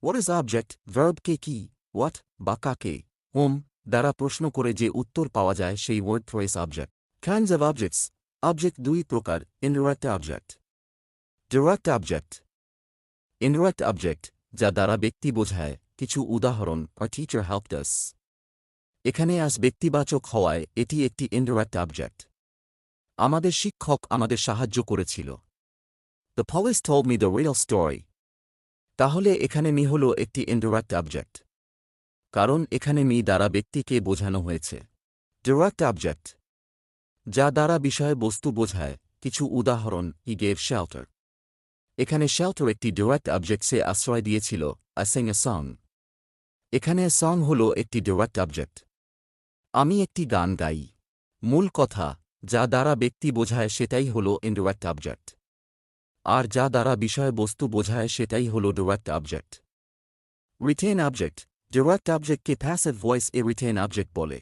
What is object? Verb কে কি? What বা কাকে? Whom দ্বারা প্রশ্ন করে যে উত্তর পাওয়া যায় সেই word phrase object. Kinds of objects. Object দুই প্রকার, indirect object. Direct object. Indirect object, যা দ্বারা ব্যক্তি বোঝায়, কিছু উদাহরণ, a teacher helped us. এখানে as ব্যক্তিবাচক হওয়ায় এটি একটি indirect object. আমাদের শিক্ষক আমাদের সাহায্য করেছিল। The police told me the real story. তাহলে এখানে মি হল একটি indirect object. কারণ এখানে মি দ্বারা ব্যক্তিকে বোঝানো হয়েছে। Direct object, যা দ্বারা বিষয়বস্তু বোঝায়, কিছু উদাহরণ, he gave shelter. এখানে shelter একটি direct objectসে আশ্রয় দিয়েছিল, I sang a song. এখানে a song হল একটি direct object. আমি একটি গান গাই। মূল কথা, যা দ্বারা ব্যক্তি বোঝায় সেটাই হল indirect object. আর যা দ্বারা বিষয়বস্তু বোঝায় সেটাই হল direct object. Retain object. Direct object কে passive voice এ retain object বলে।